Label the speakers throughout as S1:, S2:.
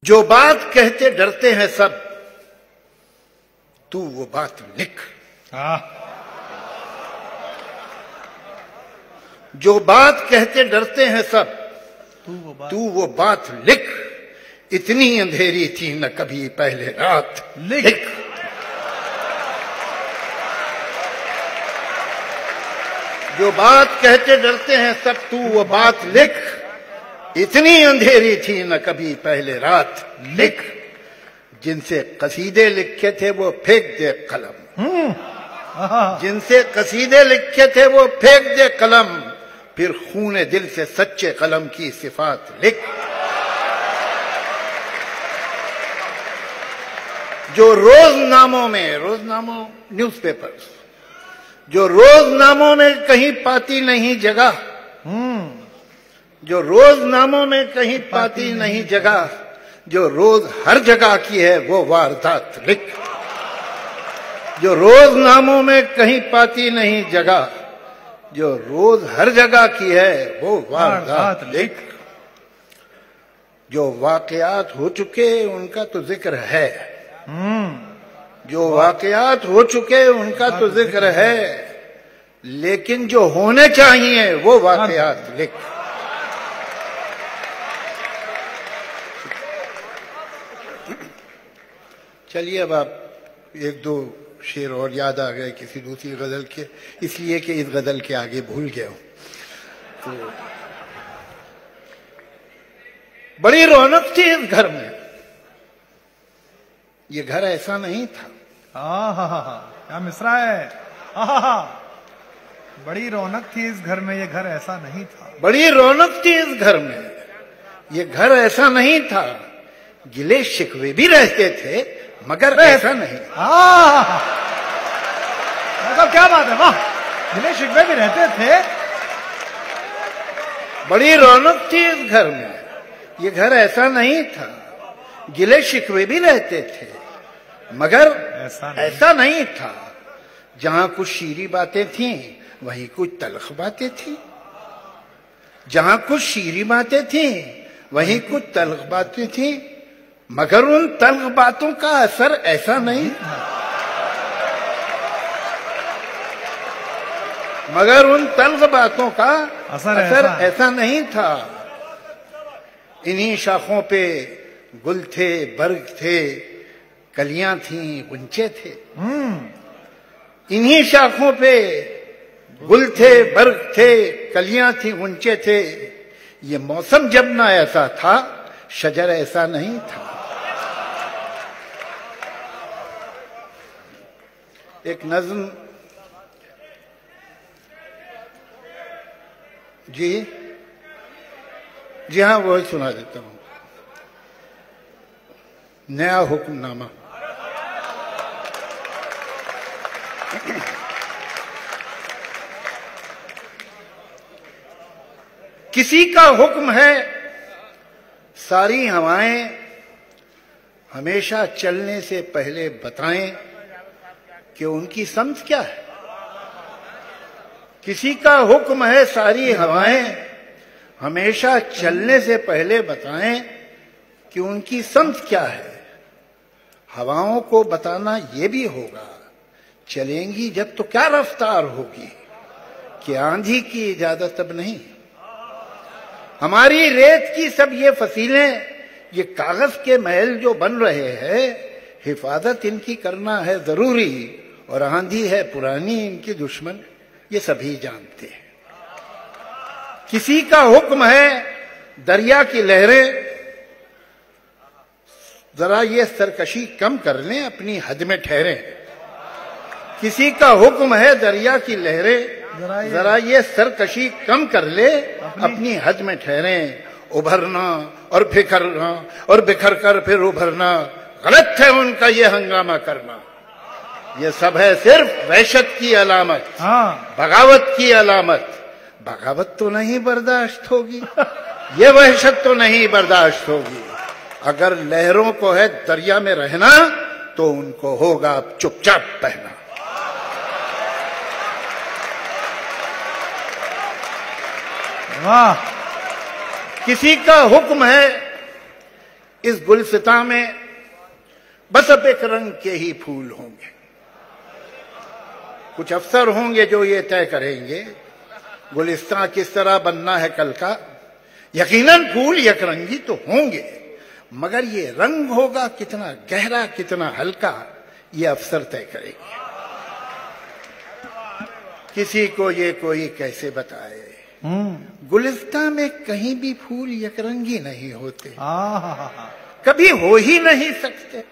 S1: जो बात कहते डरते हैं सब, तू वो बात लिख। जो बात कहते डरते हैं सब, तू वो बात लिख। इतनी अंधेरी थी न कभी पहले रात, लिख। जो बात कहते डरते हैं सब, तू वो बात लिख। इतनी अंधेरी थी न कभी पहले रात, लिख। जिनसे कसीदे लिखे थे वो फेंक दे कलम, जिनसे कसीदे लिखे थे वो फेंक दे कलम। फिर खूने दिल से सच्चे कलम की सिफात लिख। जो रोजनामों में, रोजनामों न्यूज़पेपर्स, जो रोजनामों में कहीं पाती नहीं जगह, जो रोजनामों में कहीं पाती नहीं जगह, जो रोज हर जगह की है वो वारदात लिख। जो रोजनामों में कहीं पाती नहीं जगह, जो रोज हर जगह की है वो वारदात लिख। जो वाकयात हो चुके उनका तो जिक्र है, जो वाकयात हो चुके उनका तो जिक्र है, लेकिन जो होने चाहिए वो वाकयात लिख। चलिए अब आप एक दो शेर और याद आ गए किसी दूसरी गजल के, इसलिए कि इस गजल के आगे भूल गया हूं। तो बड़ी रौनक थी इस घर में, ये घर ऐसा नहीं था।
S2: क्या मिसरा है। बड़ी रौनक थी इस घर में, ये घर ऐसा नहीं था।
S1: बड़ी रौनक थी इस घर में, ये घर ऐसा नहीं था। गिले शिकवे भी रहते थे मगर ऐसा नहीं।
S2: तो क्या बात है, वाह। गिले शिकवे भी रहते थे।
S1: बड़ी रौनक थी इस घर में, ये घर ऐसा नहीं था। गिले शिकवे भी रहते थे मगर ऐसा नहीं था। जहां कुछ शीरी बातें थीं वहीं कुछ तल्ख बातें थीं। जहां कुछ शीरी बातें थीं वहीं कुछ तल्ख बातें थीं, मगर उन तल्ख बातों का असर ऐसा नहीं था। मगर उन तल्ख बातों का असर ऐसा नहीं था। इन्हीं शाखों पे गुल थे, बर्ग थे, कलियां थीं, गुंचे थे। इन्हीं शाखों पे गुल थे, बर्ग थे, कलियां थी, गुंचे थे। ये मौसम जब ना ऐसा था, शजर ऐसा नहीं था। एक नज्म जी हाँ, वो सुना देता हूं। नया हुक्मनामा। किसी का हुक्म है सारी हवाएं हमेशा चलने से पहले बताएं कि उनकी समझ क्या है। किसी का हुक्म है सारी हवाएं हमेशा चलने से पहले बताएं कि उनकी समझ क्या है। हवाओं को बताना ये भी होगा, चलेंगी जब तो क्या रफ्तार होगी, कि आंधी की इजाजत अब नहीं। हमारी रेत की सब ये फसीलें, ये कागज के महल जो बन रहे हैं, हिफाजत इनकी करना है जरूरी। और आंधी है पुरानी इनकी दुश्मन, ये सभी जानते हैं। किसी का हुक्म है दरिया की लहरें जरा ये सरकशी कम कर लें, अपनी हद में ठहरें। किसी का हुक्म है दरिया की लहरें जरा ये सरकशी कम कर ले, अपनी हद में ठहरें। उभरना और फिकरना और बिखर कर फिर उभरना, गलत है उनका ये हंगामा करना। ये सब है सिर्फ वहशत की अलामत, बगावत की अलामत। बगावत तो नहीं बर्दाश्त होगी, ये वहशत तो नहीं बर्दाश्त होगी। अगर लहरों को है दरिया में रहना, तो उनको होगा अब चुपचाप बहना। वाह। किसी का हुक्म है इस गुलसिता में बस अब एक रंग के ही फूल होंगे। कुछ अफसर होंगे जो ये तय करेंगे गुलिस्तां किस तरह बनना है कल का। यकीनन फूल यकरंगी तो होंगे, मगर ये रंग होगा कितना गहरा कितना हल्का, ये अफसर तय करेंगे। किसी को ये कोई कैसे बताए, गुलिस्तां में कहीं भी फूल यकरंगी नहीं होते, कभी हो ही नहीं सकते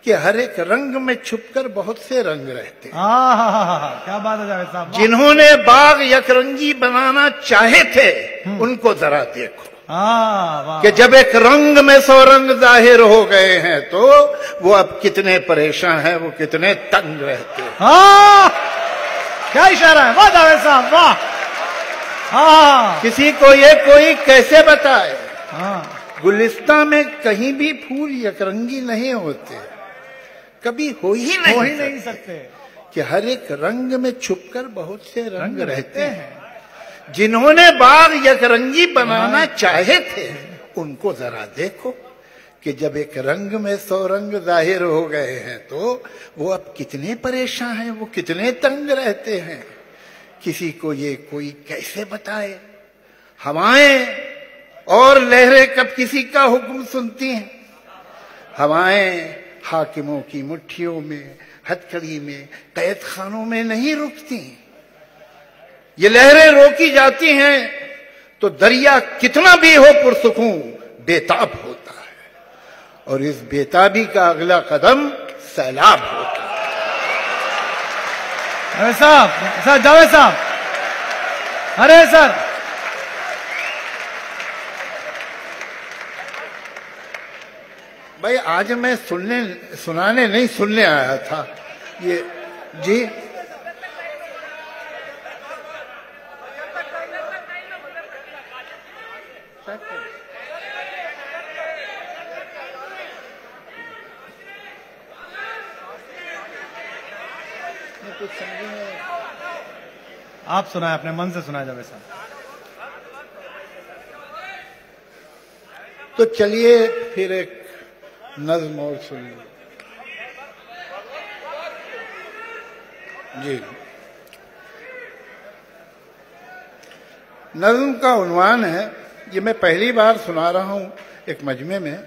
S1: कि हर एक रंग में छुपकर बहुत से रंग रहते।
S2: क्या बात है जावेद साहब।
S1: जिन्होंने बाग यकरंगी बनाना चाहे थे उनको जरा देखो कि जब एक रंग में 100 रंग जाहिर हो गए हैं तो वो अब कितने परेशान हैं, वो कितने तंग रहते हैं।
S2: क्या इशारा है, वाह जावेद साहब वाह।
S1: किसी को ये कोई कैसे बताए, गुलिस्तां में कहीं भी फूल यकरंगी नहीं होते, कभी हो ही नहीं
S2: सकते
S1: कि हर एक रंग में छुपकर बहुत से रंग रहते हैं। जिन्होंने बाग यकरंगी बनाना चाहे थे उनको जरा देखो कि जब एक रंग में 100 रंग जाहिर हो गए हैं तो वो अब कितने परेशान हैं, वो कितने तंग रहते हैं। किसी को ये कोई कैसे बताए। हवाएं और लहरें कब किसी का हुक्म सुनती हैं। हवाएं हाकिमों की मुट्ठियों में, हथकड़ी में, कैद खानों में नहीं रुकती। ये लहरें रोकी जाती हैं तो दरिया कितना भी हो पुरसुकून बेताब होता है, और इस बेताबी का अगला कदम सैलाब होता है।
S2: अरे साहब जावेद साहब, अरे सर
S1: भाई आज मैं सुनाने नहीं सुनने आया था ये जी। कुछ समझे
S2: आप सुनाए, अपने मन से सुनाए जावेद साहब।
S1: तो चलिए फिर एक नज्म और सुनिए जी। नज्म का उन्वान है, ये मैं पहली बार सुना रहा हूं एक मजमे में,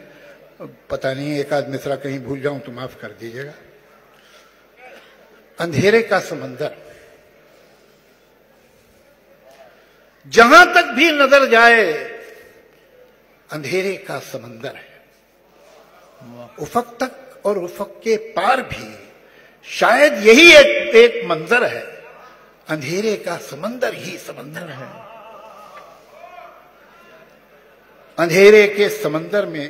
S1: पता नहीं एक आध मिसरा कहीं भूल जाऊं तो माफ कर दीजिएगा। अंधेरे का समंदर, जहां तक भी नजर जाए अंधेरे का समंदर है। उफक तक और उफक के पार भी शायद यही एक मंजर है। अंधेरे का समंदर ही समंदर है। अंधेरे के समंदर में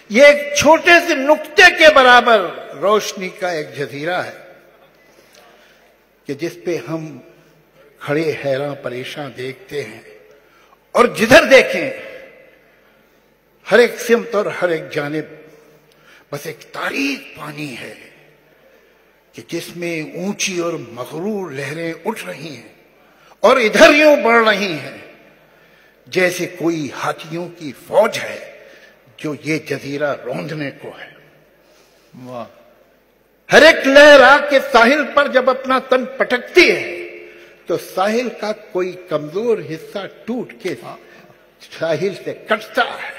S1: ये एक छोटे से नुक्ते के बराबर रोशनी का एक जजीरा है कि जिस पे हम खड़े हैरान परेशान देखते हैं, और जिधर देखें हर एक सिमत और हर एक जानिब बस एक तारीक पानी है कि जिसमें ऊंची और मगरूर लहरें उठ रही हैं और इधर यूं बढ़ रही हैं जैसे कोई हाथियों की फौज है जो ये जजीरा रौंदने को है।
S2: वाह।
S1: हर एक लहर आके साहिल पर जब अपना तन पटकती है तो साहिल का कोई कमजोर हिस्सा टूट के साहिल से कटता है,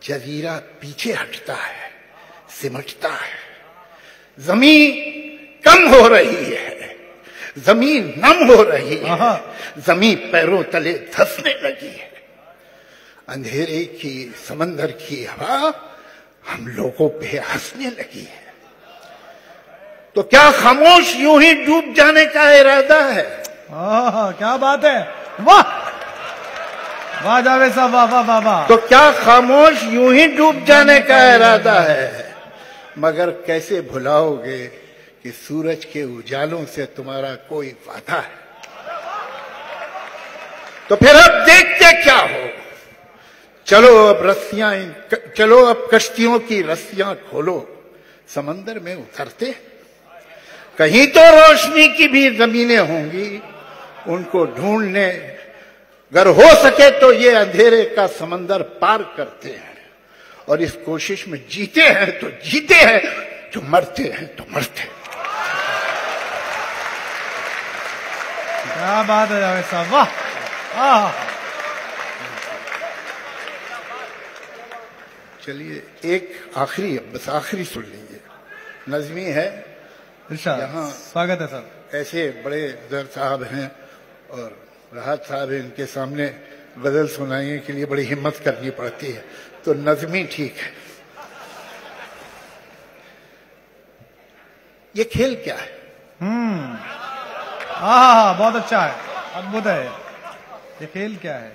S1: जजीरा पीछे हटता है, सिमटता है। जमीन कम हो रही है, जमीन नम हो रही है, जमीन पैरों तले धंसने लगी है। अंधेरे की समंदर की हवा हम लोगों पे हंसने लगी है। तो क्या खामोश यूं ही डूब जाने का इरादा है?
S2: क्या बात है, वाह वाह जावेद साहब, वाह वाह वाह वाह।
S1: तो क्या खामोश यूं ही डूब जाने का इरादा है? मगर कैसे भुलाओगे कि सूरज के उजालों से तुम्हारा कोई वादा है? तो फिर अब देखते क्या हो? चलो अब कश्तियों की रस्सियां खोलो, समंदर में उतरते। कहीं तो रोशनी की भी जमीनें होंगी, उनको ढूंढने अगर हो सके तो ये अंधेरे का समंदर पार करते हैं और इस कोशिश में जीते हैं तो जीते हैं, जो मरते हैं तो मरते हैं।
S2: क्या बात है जावेद साहब, वाह।
S1: चलिए एक आखिरी, बस आखिरी सुन लीजिए, नज़मी है
S2: यहाँ। स्वागत है सर।
S1: ऐसे बड़े दर साहब हैं और राहत साहब हैं, इनके सामने गजल सुनाने के लिए बड़ी हिम्मत करनी पड़ती है, तो नज़मी ठीक है। ये खेल क्या है?
S2: बहुत अच्छा है, अद्भुत है। ये खेल क्या है?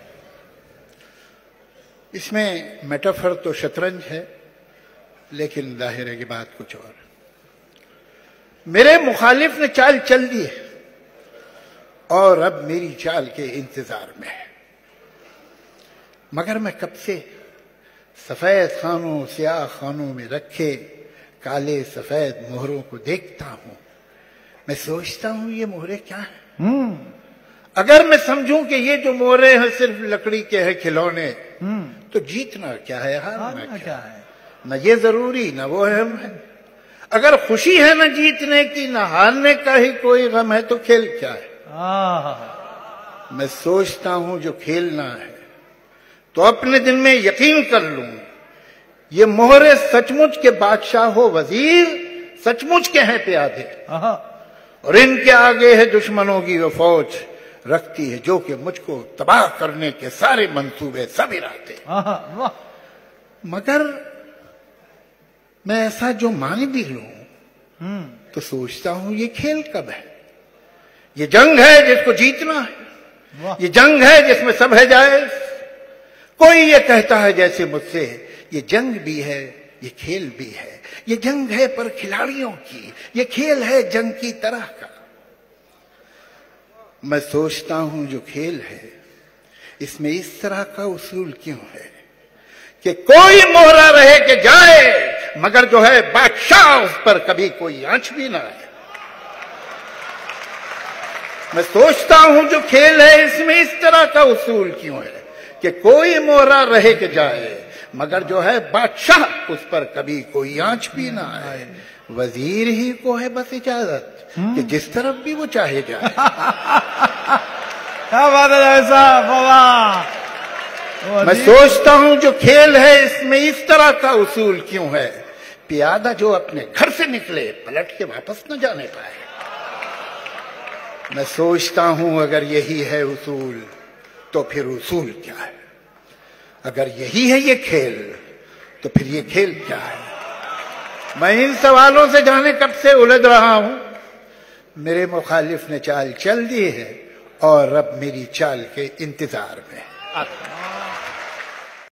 S1: इसमें मेटाफर तो शतरंज है, लेकिन जाहिर है कि बात कुछ और। मेरे मुखालिफ ने चाल चल दी है और अब मेरी चाल के इंतजार में है, मगर मैं कब से सफेद खानों स्याह खानों में रखे काले सफेद मोहरों को देखता हूं। मैं सोचता हूं ये मोहरे क्या है? अगर मैं समझूं कि ये जो मोहरे हैं सिर्फ लकड़ी के हैं खिलौने, तो जीतना क्या है, हारना क्या है? न ये जरूरी न वो अहम है। अगर खुशी है न जीतने की न हारने का ही कोई गम है, तो खेल क्या है? मैं सोचता हूं जो खेलना है तो अपने दिल में यकीन कर लूं, ये मोहरे सचमुच के बादशाह हो वजीर, सचमुच के हैं प्यादे, और इनके आगे है दुश्मनों की वो फौज रखती है जो कि मुझको तबाह करने के सारे मंसूबे सब इरादे। मगर मैं ऐसा जो मान भी लूं तो सोचता हूं ये खेल कब है? ये जंग है जिसको जीतना है, ये जंग है जिसमें सब है जायज। कोई ये कहता है जैसे मुझसे ये जंग भी है ये खेल भी है, ये जंग है पर खिलाड़ियों की, ये खेल है जंग की तरह का। मैं सोचता हूं जो खेल है इसमें इस तरह का उसूल क्यों है कि कोई मोहरा रहे कि जाए, मगर जो है बादशाह उस पर कभी कोई आंच भी ना आए। मैं सोचता हूं जो खेल है इसमें इस तरह का उसूल क्यों है कि कोई मोहरा रहे कि जाए, मगर जो है बादशाह उस पर कभी कोई आंच भी ना आए। वजीर ही को है बस इजाजत कि जिस तरफ भी वो चाहे जाए।
S2: क्या बात है साहब, वाह।
S1: मैं सोचता हूं जो खेल है इसमें इस तरह का उसूल क्यों है, प्यादा जो अपने घर से निकले पलट के वापस न जाने पाए। मैं सोचता हूं अगर यही है उसूल तो फिर उसूल क्या है? अगर यही है ये खेल तो फिर ये खेल क्या है? मैं इन सवालों से जाने कब से उलझ रहा हूं। मेरे मुखालिफ ने चाल चल दी है और अब मेरी चाल के इंतजार में।